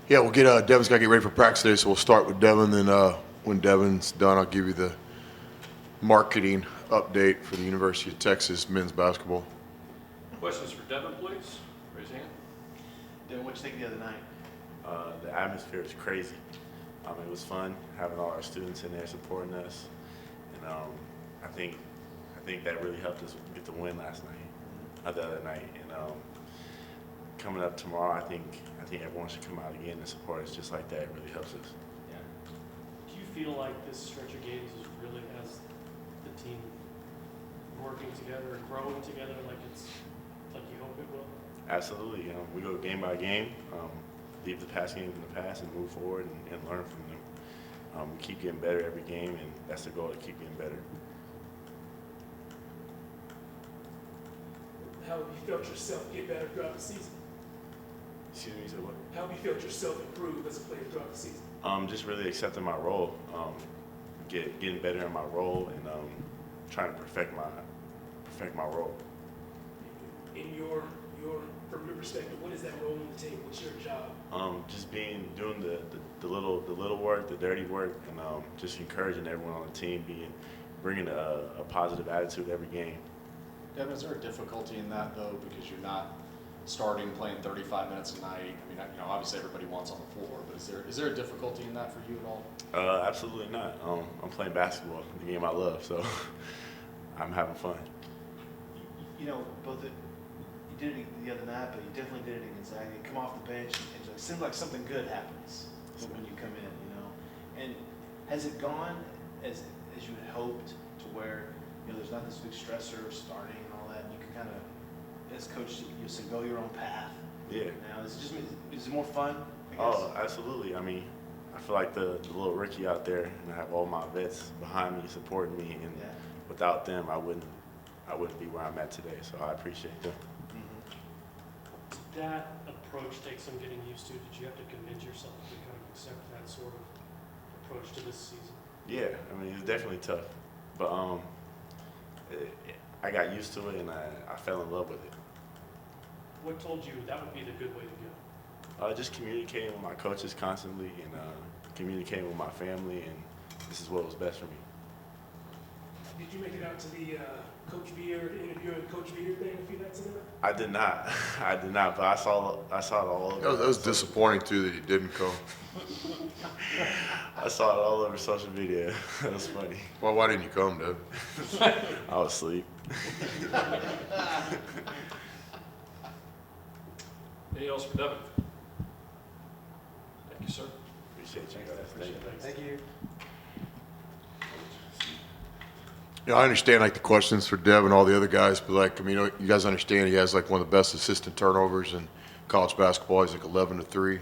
Yeah, we'll get Devin's got to get ready for practice today, so we'll start with Devin. Then when Devin's done, I'll give you the marketing update for the University of Texas men's basketball. Questions for Devin, please? Raise your hand. Devin, what'd you think the other night? The atmosphere is crazy. It was fun having all our students in there supporting us, and I think that really helped us get the win last night, the other night. And coming up tomorrow, I think everyone should come out again and support us just like that. It really helps us. Yeah. Do you feel like this stretch of games is really has the team working together and growing together like you hope it will? Absolutely. We go game by game, leave the past games in the past, and move forward and learn from them. We keep getting better every game, and that's the goal, to keep getting better. How have you felt yourself get better throughout the season? Excuse me, so what? How have you felt yourself improve as a player throughout the season? Just really accepting my role, getting better in my role, and trying to perfect my role. In from your perspective, what is that role in the team? What's your job? Just doing the little work, the dirty work, and just encouraging everyone on the team, bringing a positive attitude every game. Devin, is there a difficulty in that though, because you're not starting playing 35 minutes a night? I mean, obviously everybody wants on the floor, but is there a difficulty in that for you at all? Absolutely not. I'm playing basketball, the game I love, so I'm having fun. You did it the other night, but you definitely did it in Gonzaga. You come off the bench, and it seems like something good happens when you come in, And has it gone as you had hoped, to where there's not this big stressor of starting and all that, and you can kind of, as coach, you said, go your own path. Yeah. Now, is it more fun? I guess? Oh, absolutely. I feel like the little rookie out there, and I have all my vets behind me supporting me, and without them, I wouldn't be where I'm at today. So I appreciate them. Did that approach take some getting used to? Did you have to convince yourself to kind of accept that sort of approach to this season? Yeah, it's definitely tough, but I got used to it, and I fell in love with it. What told you that would be the good way to go? Just communicating with my coaches constantly, and communicating with my family, and this is what was best for me. Did you make it out to the Coach Beard interview and Coach Beard thing a few nights ago? I did not, but I saw it all over. That was disappointing too that he didn't come. I saw it all over social media. That was funny. Well, why didn't you come, Dev? I was asleep. Anything else for Devin? Thank you, sir. Appreciate you guys. Thank you. I understand the questions for Dev and all the other guys, but you guys understand he has one of the best assistant turnovers in college basketball. He's 11-3.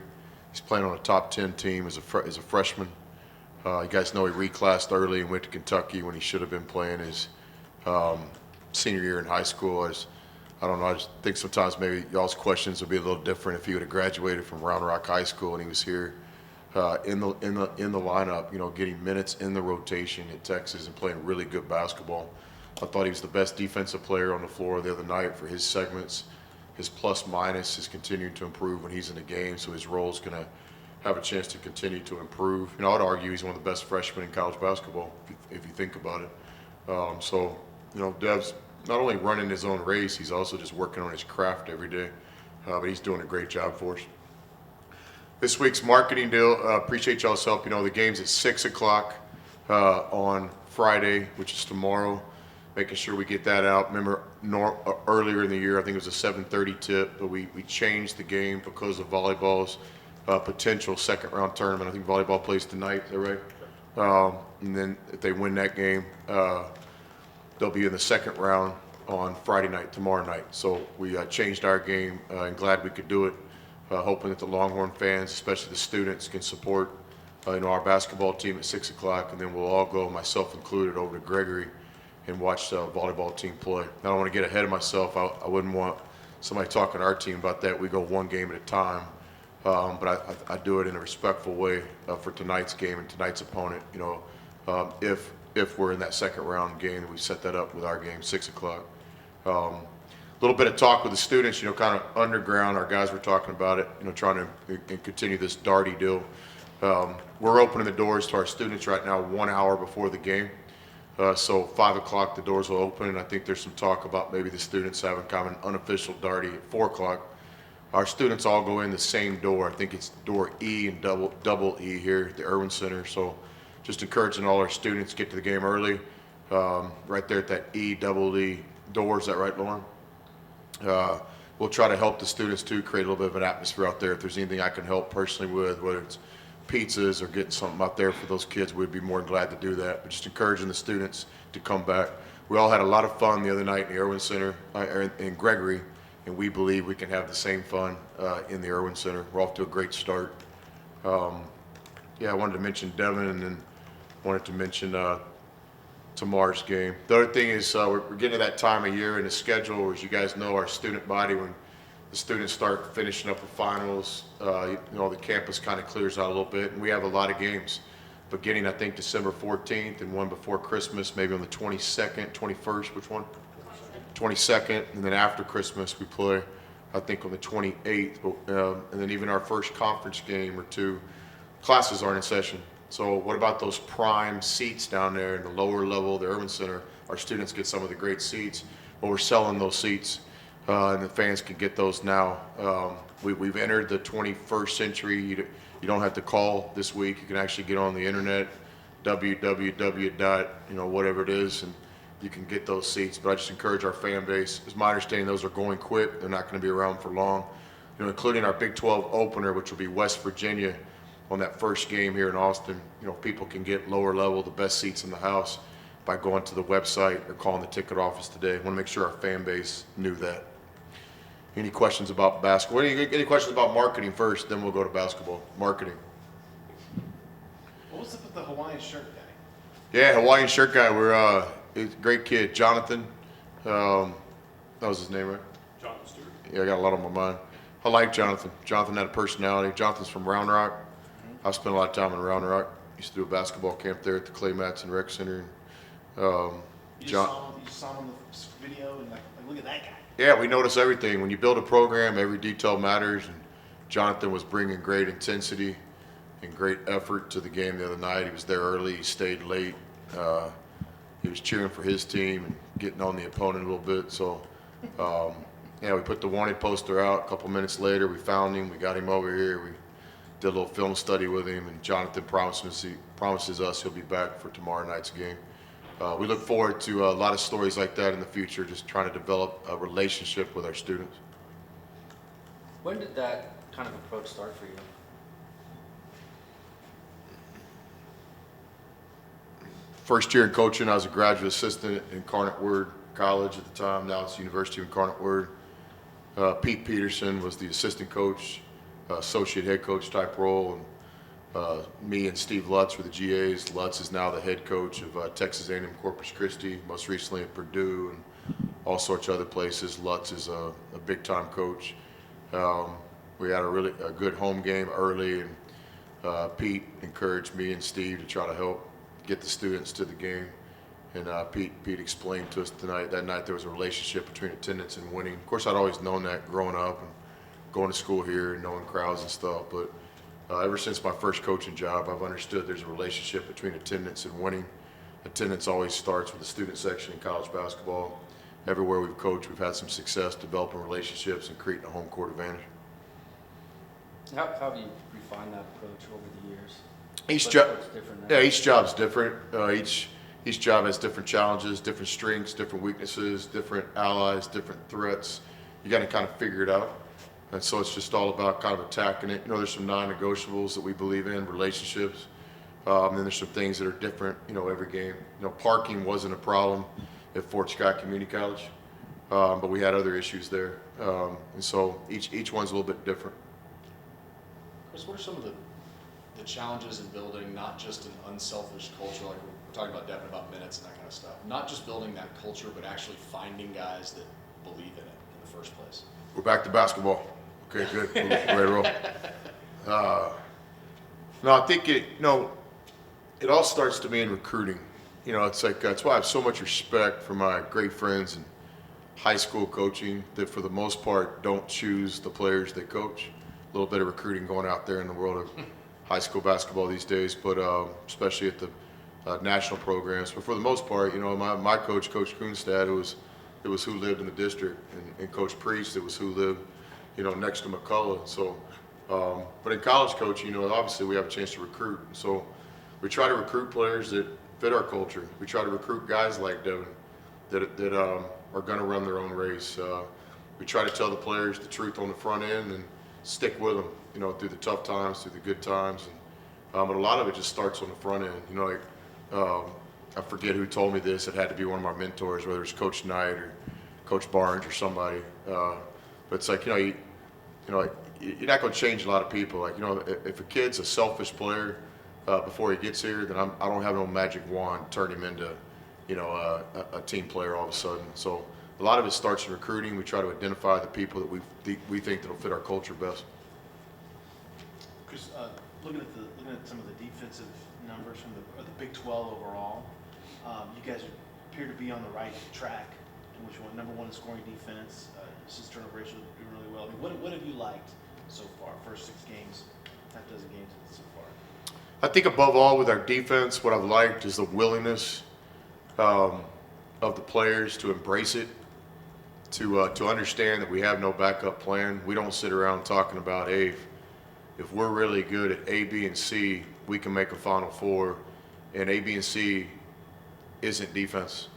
He's playing on a top 10 team as a freshman. You guys know he reclassed early and went to Kentucky when he should have been playing his senior year in high school. I don't know. I just think sometimes maybe y'all's questions would be a little different if he would have graduated from Round Rock High School and he was here in the lineup, getting minutes in the rotation at Texas and playing really good basketball. I thought he was the best defensive player on the floor the other night for his segments. His plus minus is continuing to improve when he's in the game, so his role is going to have a chance to continue to improve. I'd argue he's one of the best freshmen in college basketball if you think about it. Dev's not only running his own race, he's also just working on his craft every day. But he's doing a great job for us. This week's marketing deal, appreciate y'all's help. The game's at 6 o'clock on Friday, which is tomorrow. Making sure we get that out. Remember, earlier in the year, I think it was a 7:30 tip, but we changed the game because of volleyball's potential second-round tournament. I think volleyball plays tonight, is that right? And then if they win that game, they'll be in the second round on Friday night, tomorrow night. So we changed our game and glad we could do it. Hoping that the Longhorn fans, especially the students, can support our basketball team at 6 o'clock, and then we'll all go, myself included, over to Gregory and watch the volleyball team play. I don't want to get ahead of myself. I wouldn't want somebody talking to our team about that. We go one game at a time, but I do it in a respectful way for tonight's game and tonight's opponent. If we're in that second round game, we set that up with our game 6 o'clock. A little bit of talk with the students, kind of underground. Our guys were talking about it, trying to continue this Darty deal. We're opening the doors to our students right now 1 hour before the game. So 5 o'clock the doors will open, and I think there's some talk about maybe the students having kind of an unofficial Darty at 4 o'clock. Our students all go in the same door. I think it's door E and double E here at the Irwin Center. So just encouraging all our students to get to the game early. Right there at that E double E door. Is that right, Lauren? We'll try to help the students too, create a little bit of an atmosphere out there. If there's anything I can help personally with, whether it's pizzas or getting something out there for those kids, we'd be more than glad to do that. But just encouraging the students to come back. We all had a lot of fun the other night in the Irwin Center, in Gregory, and we believe we can have the same fun in the Irwin Center. We're off to a great start. I wanted to mention Devin, and then wanted to mention tomorrow's game. The other thing is we're getting to that time of year in the schedule, as you guys know, our student body, when the students start finishing up the finals, the campus kind of clears out a little bit, and we have a lot of games beginning, I think, December 14th and one before Christmas, maybe on the 22nd, 21st, which one? 22nd, and then after Christmas we play, I think, on the 28th, and then even our first conference game or two, classes aren't in session. So what about those prime seats down there in the lower level of the Irwin Center? Our students get some of the great seats. Well, we're selling those seats, and the fans can get those now. We've entered the 21st century. You don't have to call this week. You can actually get on the internet, www. Whatever it is, and you can get those seats. But I just encourage our fan base. It's my understanding those are going quick. They're not going to be around for long. Including our Big 12 opener, which will be West Virginia on that first game here in Austin. People can get lower level, the best seats in the house, by going to the website or calling the ticket office today. I want to make sure our fan base knew that. Any questions about basketball? Any questions about marketing first, then we'll go to basketball. Marketing. What was up with the Hawaiian shirt guy? Yeah, Hawaiian shirt guy. He's a great kid. Jonathan. That was his name, right? Jonathan Stewart. Yeah, I got a lot on my mind. I like Jonathan. Jonathan had a personality. Jonathan's from Round Rock. I spent a lot of time in Round Rock. Used to do a basketball camp there at the Clay Matson Rec Center. You just saw him in the video and like look at that guy. Yeah, we notice everything. When you build a program, every detail matters. And Jonathan was bringing great intensity and great effort to the game the other night. He was there early. He stayed late. He was cheering for his team and getting on the opponent a little bit. So, we put the wanted poster out. A couple minutes later, we found him. We got him over here. We did a little film study with him, and Jonathan promises us he'll be back for tomorrow night's game. We look forward to a lot of stories like that in the future, just trying to develop a relationship with our students. When did that kind of approach start for you? First year in coaching, I was a graduate assistant at Incarnate Word College at the time. Now it's University of Incarnate Word. Pete Peterson was the assistant coach, associate head coach type role, and me and Steve Lutz were the GAs. Lutz is now the head coach of Texas A&M Corpus Christi, most recently at Purdue and all sorts of other places. Lutz is a big-time coach. We had a good home game early, and Pete encouraged me and Steve to try to help get the students to the game. And Pete explained to us that night there was a relationship between attendance and winning. Of course, I'd always known that growing up and going to school here and knowing crowds and stuff, but ever since my first coaching job, I've understood there's a relationship between attendance and winning. Attendance always starts with the student section in college basketball. Everywhere we've coached, we've had some success developing relationships and creating a home court advantage. How have you refined that approach over the years? Each What- job, what's different now? yeah, each job's different. Each job has different challenges, different strengths, different weaknesses, different allies, different threats. You got to kind of figure it out. And so it's just all about kind of attacking it. There's some non-negotiables that we believe in, relationships. And then there's some things that are different, every game. Parking wasn't a problem at Fort Scott Community College, but we had other issues there. And so each one's a little bit different. Chris, what are some of the challenges in building not just an unselfish culture, like we're talking about Devin, about minutes and that kind of stuff, not just building that culture, but actually finding guys that believe in it in the first place? We're back to basketball. Okay, good. We're ready to roll. No, I think it all starts to me in recruiting. It's like that's why I have so much respect for my great friends and high school coaching that for the most part don't choose the players they coach. A little bit of recruiting going out there in the world of high school basketball these days, but especially at the national programs. But for the most part, you know, my coach, Coach Kunstad, it was who lived in the district, and Coach Priest, it was who lived, you know, next to McCullough. So, but in college coaching, you know, obviously we have a chance to recruit. So we try to recruit players that fit our culture. We try to recruit guys like Devin that are going to run their own race. We try to tell the players the truth on the front end and stick with them, you know, through the tough times, through the good times. And, but a lot of it just starts on the front end. You know, like I forget who told me this. It had to be one of my mentors, whether it's Coach Knight or Coach Barnes or somebody. But it's like, you know, like, you're not going to change a lot of people. Like, you know, if a kid's a selfish player before he gets here, then I don't have no magic wand to turn him into, you know, a team player all of a sudden. So a lot of it starts in recruiting. We try to identify the people that we think that'll fit our culture best. Chris, looking at some of the defensive numbers from the Big 12 overall, you guys appear to be on the right track. In which one, number one in scoring defense, assist turnover ratio doing really well. I mean, what have you liked so far? First 6 games, half dozen games so far. I think above all with our defense, what I've liked is the willingness of the players to embrace it, to understand that we have no backup plan. We don't sit around talking about, hey, if we're really good at A, B, and C, we can make a Final Four, and A, B, and C isn't defense.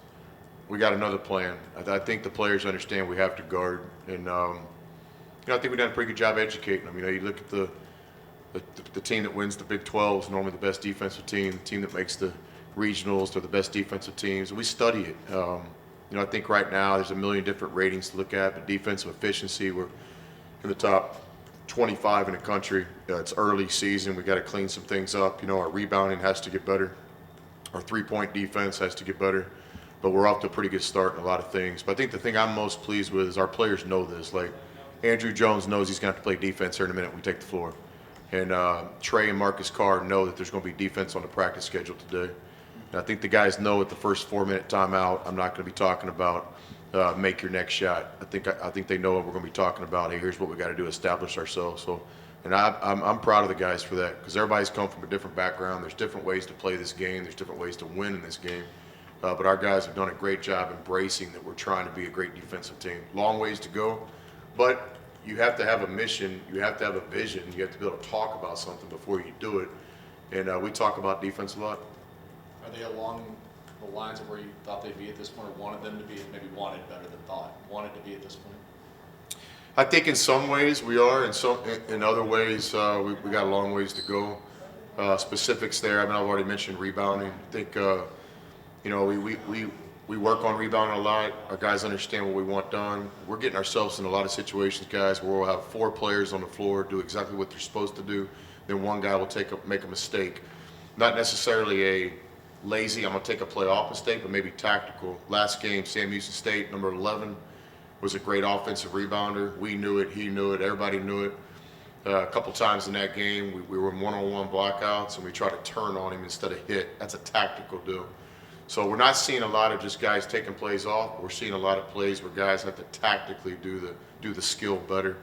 We got another plan. I think the players understand we have to guard, and you know, I think we've done a pretty good job educating them. You know, you look at the team that wins the Big 12 is normally the best defensive team. The team that makes the regionals, they're the best defensive teams. We study it. You know, I think right now there's a million different ratings to look at, but defensive efficiency, we're in the top 25 in the country. It's early season. We got to clean some things up. You know, our rebounding has to get better. Our three-point defense has to get better. But we're off to a pretty good start in a lot of things. But I think the thing I'm most pleased with is our players know this. Like, Andrew Jones knows he's going to have to play defense here in a minute when we take the floor. And Trey and Marcus Carr know that there's going to be defense on the practice schedule today. And I think the guys know at the first 4-minute timeout, I'm not going to be talking about make your next shot. I think they know what we're going to be talking about. Hey, here's what we got to do to establish ourselves. So, and I'm proud of the guys for that, because everybody's come from a different background. There's different ways to play this game. There's different ways to win in this game. But our guys have done a great job embracing that we're trying to be a great defensive team. Long ways to go, but you have to have a mission. You have to have a vision. You have to be able to talk about something before you do it. And we talk about defense a lot. Are they along the lines of where you thought they'd be at this point, or wanted them to be, maybe wanted better than thought, wanted to be at this point? I think in some ways we are. In other ways, we got a long ways to go. Specifics there. I mean, I've already mentioned rebounding. I think you know, we work on rebounding a lot. Our guys understand what we want done. We're getting ourselves in a lot of situations, guys, where we'll have 4 players on the floor do exactly what they're supposed to do. Then one guy will make a mistake. Not necessarily a lazy, I'm going to take a play off mistake, but maybe tactical. Last game, Sam Houston State, number 11, was a great offensive rebounder. We knew it. He knew it. Everybody knew it. A couple times in that game, we were in one-on-one blockouts, and we tried to turn on him instead of hit. That's a tactical deal. So we're not seeing a lot of just guys taking plays off. We're seeing a lot of plays where guys have to tactically do the skill better.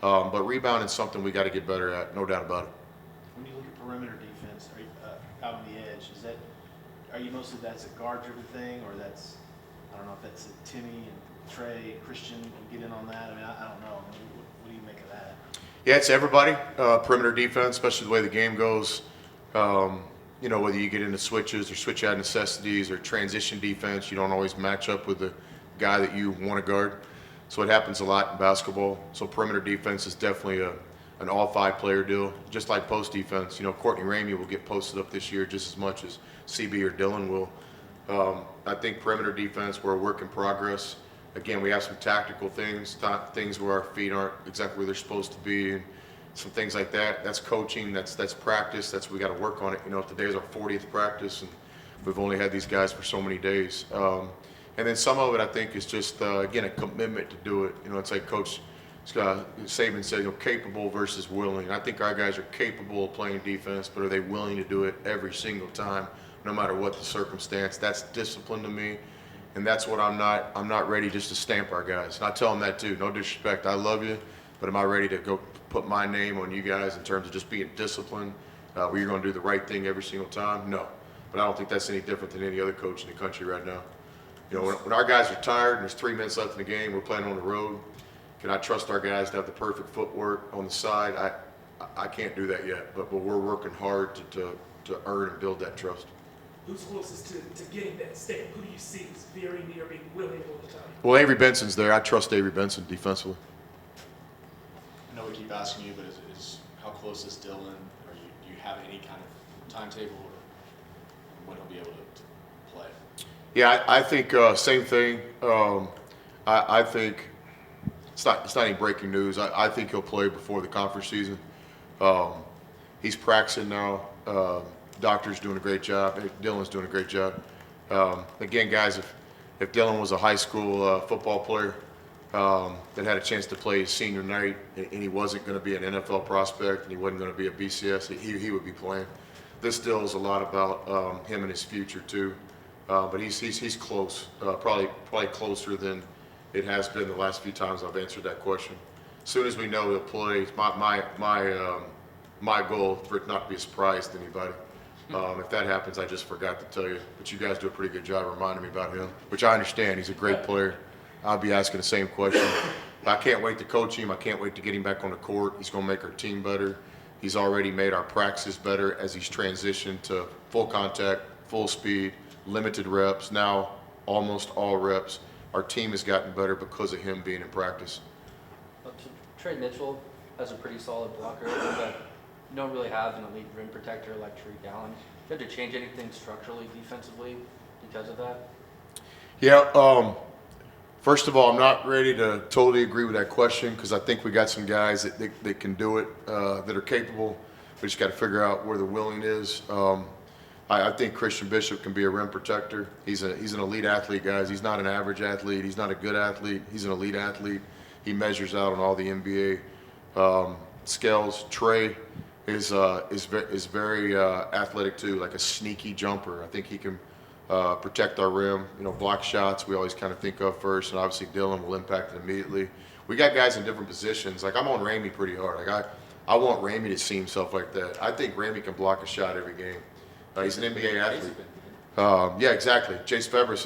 But rebounding is something we got to get better at, no doubt about it. When you look at perimeter defense, are you, out on the edge, are you mostly that's a guard-driven thing, or that's, I don't know if that's a Timmy and Trey, Christian can get in on that? I mean, I don't know. I mean, what do you make of that? Yeah, it's everybody. Perimeter defense, especially the way the game goes. You know, whether you get into switches or switch out necessities or transition defense, you don't always match up with the guy that you want to guard. So it happens a lot in basketball. So perimeter defense is definitely an all 5-player deal, just like post defense. You know, Courtney Ramey will get posted up this year just as much as CB or Dylan will. I think perimeter defense, we're a work in progress. Again, we have some tactical things where our feet aren't exactly where they're supposed to be, and some things like that. That's coaching, that's practice, that's we got to work on it. You know, today's our 40th practice, and we've only had these guys for so many days. And then some of it, I think, is just, again, a commitment to do it. You know, it's like Coach Saban said, you know, capable versus willing. And I think our guys are capable of playing defense, but are they willing to do it every single time, no matter what the circumstance? That's discipline to me. And that's what I'm not ready just to stamp our guys. And I tell them that too. No disrespect. I love you, but am I ready to go put my name on you guys in terms of just being disciplined, where you're going to do the right thing every single time? No. But I don't think that's any different than any other coach in the country right now. You know, when our guys are tired and there's 3 minutes left in the game, we're playing on the road, can I trust our guys to have the perfect footwork on the side? I can't do that yet, but we're working hard to earn and build that trust. Who's closest to getting that stamp? Who do you see is very near being willing all the time? Well, Avery Benson's there. I trust Avery Benson defensively. I know we keep asking you, but is how close is Dylan? Or do you have any kind of timetable or when he'll be able to play? Yeah, I think same thing. I think it's not any breaking news. I think he'll play before the conference season. He's practicing now. Doctor's doing a great job. Dylan's doing a great job. Again, guys, if Dylan was a high school football player that had a chance to play his senior night and he wasn't going to be an NFL prospect and he wasn't going to be a BCS, he would be playing. This still is a lot about him and his future too. But he's close, probably closer than it has been the last few times I've answered that question. As soon as we know he'll play, it's my goal for it not to be a surprise to anybody. If that happens, I just forgot to tell you. But you guys do a pretty good job reminding me about him, which I understand. He's a great player. I'll be asking the same question. I can't wait to coach him. I can't wait to get him back on the court. He's going to make our team better. He's already made our practices better as he's transitioned to full contact, full speed, limited reps, now almost all reps. Our team has gotten better because of him being in practice. Trey Mitchell has a pretty solid blocker, but you don't really have an elite rim protector like Tariq Allen. Do you have to change anything structurally, defensively, because of that? Yeah, first of all, I'm not ready to totally agree with that question because I think we got some guys that can do it, that are capable. We just got to figure out where the willing is. I think Christian Bishop can be a rim protector. He's an elite athlete, guys. He's not an average athlete. He's not a good athlete. He's an elite athlete. He measures out on all the NBA scales. Trey is very athletic too, like a sneaky jumper. I think he can protect our rim. You know, block shots we always kind of think of first, and obviously Dylan will impact it immediately. We got guys in different positions. Like I'm on Ramey pretty hard. Like I want Ramey to see himself like that. I think Ramey can block a shot every game. He's an NBA athlete. Yeah, exactly. Chase Febres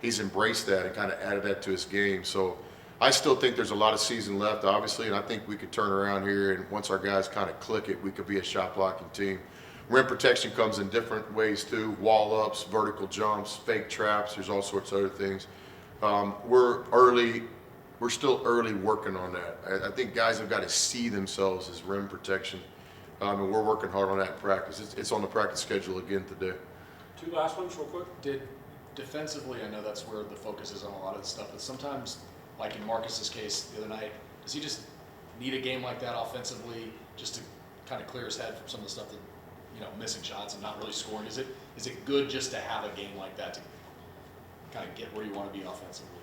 he's embraced that and kind of added that to his game. So I still think there's a lot of season left, obviously, and I think we could turn around here, and once our guys kind of click it, we could be a shot blocking team. Rim protection comes in different ways too: wall ups, vertical jumps, fake traps. There's all sorts of other things. We're still early working on that. I think guys have got to see themselves as rim protection. And we're working hard on that in practice. It's on the practice schedule again today. 2 last ones real quick. Defensively, I know that's where the focus is on a lot of this stuff, but sometimes, like in Marcus's case the other night, does he just need a game like that offensively just to kind of clear his head from some of the stuff that, missing shots and not really scoring? Is it good just to have a game like that to kind of get where you want to be offensively?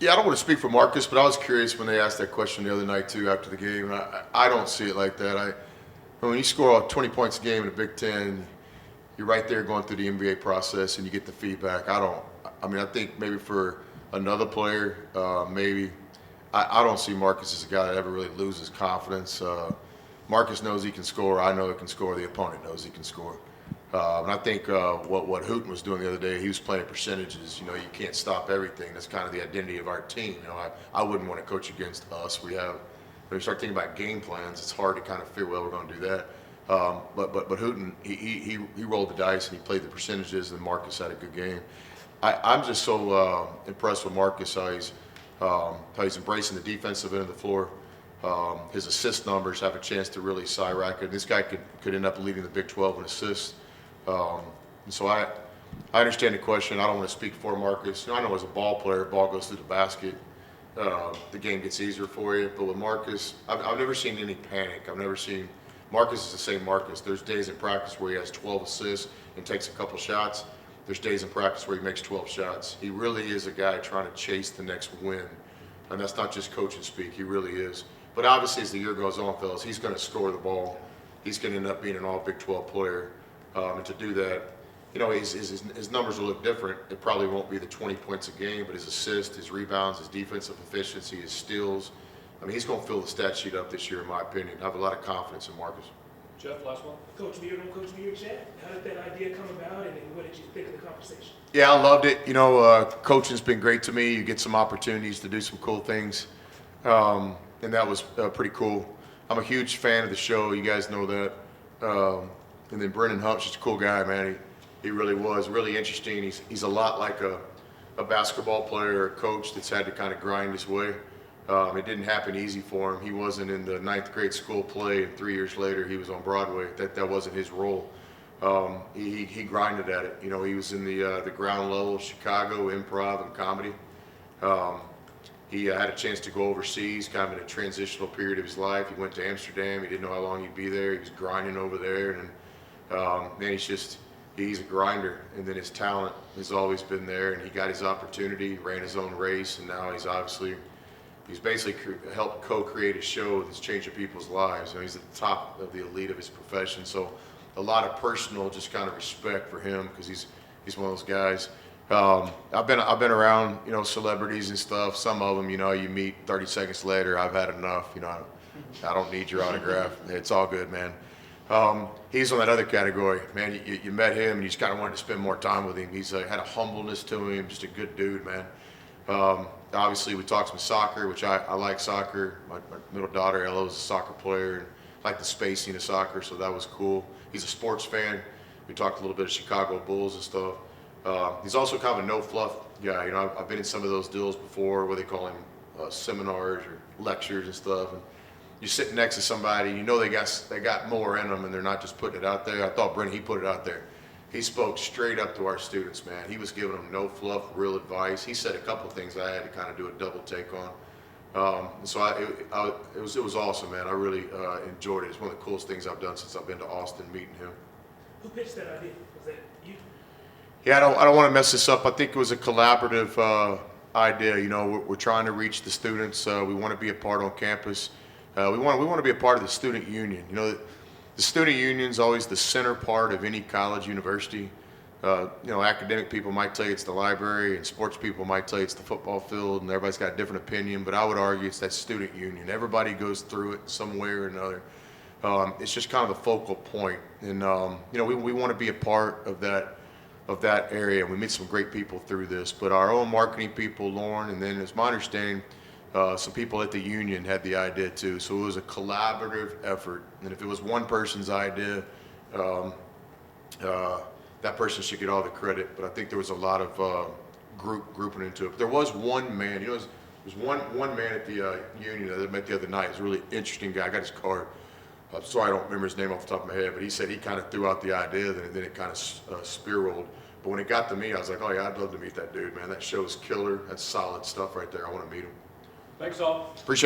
Yeah, I don't want to speak for Marcus, but I was curious when they asked that question the other night too after the game. And I don't see it like that. When you score 20 points a game in the Big Ten, you're right there going through the NBA process and you get the feedback. I think maybe for another player, maybe. I don't see Marcus as a guy that ever really loses confidence. Marcus knows he can score. I know he can score. The opponent knows he can score. And I think what Hooten was doing the other day, he was playing percentages. You can't stop everything. That's kind of the identity of our team. I wouldn't want to coach against us. When you start thinking about game plans, it's hard to kind of figure, well, we're going to do that. But Hooten, he rolled the dice and he played the percentages, and Marcus had a good game. I'm just so impressed with Marcus, how he's embracing the defensive end of the floor. His assist numbers have a chance to really skyrocket. This guy could end up leading the Big 12 in assists. And so I understand the question. I don't want to speak for Marcus. I know as a ball player, ball goes through the basket. The game gets easier for you. But with Marcus, I've never seen any panic. I've never seen Marcus is the same Marcus. There's days in practice where he has 12 assists and takes a couple shots. There's days in practice where he makes 12 shots. He really is a guy trying to chase the next win. And that's not just coaching speak. He really is. But obviously, as the year goes on, fellas, he's going to score the ball. He's going to end up being an all Big 12 player. And to do that, you know, his numbers will look different. It probably won't be the 20 points a game, but his assists, his rebounds, his defensive efficiency, his steals. I mean, he's going to fill the stat sheet up this year, in my opinion. I have a lot of confidence in Marcus. Jeff, last one. Coach Beard on Coach Beard chat. How did that idea come about, and then what did you think of the conversation? Yeah, I loved it. You know, coaching's been great to me. You get some opportunities to do some cool things, and that was pretty cool. I'm a huge fan of the show. You guys know that. And then Brendan Hump's just a cool guy, man. He really was really interesting. He's a lot like a basketball player or a coach that's had to kind of grind his way. It didn't happen easy for him. He wasn't in the 9th grade school play, and 3 years later he was on Broadway. That wasn't his role. He grinded at it. You know, he was in the ground level of Chicago improv and comedy. He had a chance to go overseas, kind of in a transitional period of his life. He went to Amsterdam. He didn't know how long he'd be there. He was grinding over there, and man, he's a grinder. And then his talent has always been there, and he got his opportunity, ran his own race, and now he's basically helped co-create a show that's changing people's lives. You know, he's at the top of the elite of his profession, so a lot of personal just kind of respect for him because he's one of those guys. I've been around, you know, celebrities and stuff. Some of them, you know, you meet 30 seconds later, I've had enough. You know, I don't need your autograph. It's all good, man. He's on that other category, man. You met him and you just kind of wanted to spend more time with him. He's had a humbleness to him, just a good dude, man. Obviously, we talked some soccer, which I like soccer. My middle daughter, Ella, is a soccer player, and I like the spacing of soccer, so that was cool. He's a sports fan. We talked a little bit of Chicago Bulls and stuff. He's also kind of a no-fluff guy. You know, I've been in some of those deals before where they call him seminars or lectures and stuff. And you're sitting next to somebody, you know they got more in them, and they're not just putting it out there. I thought Brendan, he put it out there. He spoke straight up to our students, man. He was giving them no fluff, real advice. He said a couple of things I had to kind of do a double take on. So it was awesome, man. I really enjoyed it. It's one of the coolest things I've done since I've been to Austin meeting him. Who pitched that idea? Was that you? Yeah, I don't want to mess this up. I think it was a collaborative idea. You know, we're trying to reach the students. We want to be a part on campus. We want to be a part of the student union. You know, the student union is always the center part of any college, university. You know, academic people might tell you it's the library, and sports people might tell you it's the football field, and everybody's got a different opinion. But I would argue it's that student union. Everybody goes through it some way or another. It's just kind of the focal point, and you know, we want to be a part of that area. We meet some great people through this, but our own marketing people, Lauren, and then it's my understanding, some people at the union had the idea too. So it was a collaborative effort, and if it was one person's idea, that person should get all the credit. But I think there was a lot of grouping into it. But there was one man, you know, there was one man at the union that I met the other night. He's a really interesting guy. I got his card. I'm sorry I don't remember his name off the top of my head, but he said he kind of threw out the idea, and then it kind of spiraled. But when it got to me, I was like, oh yeah, I'd love to meet that dude, man. That show's killer. That's solid stuff right there. I want to meet him. Thanks all. Appreciate it.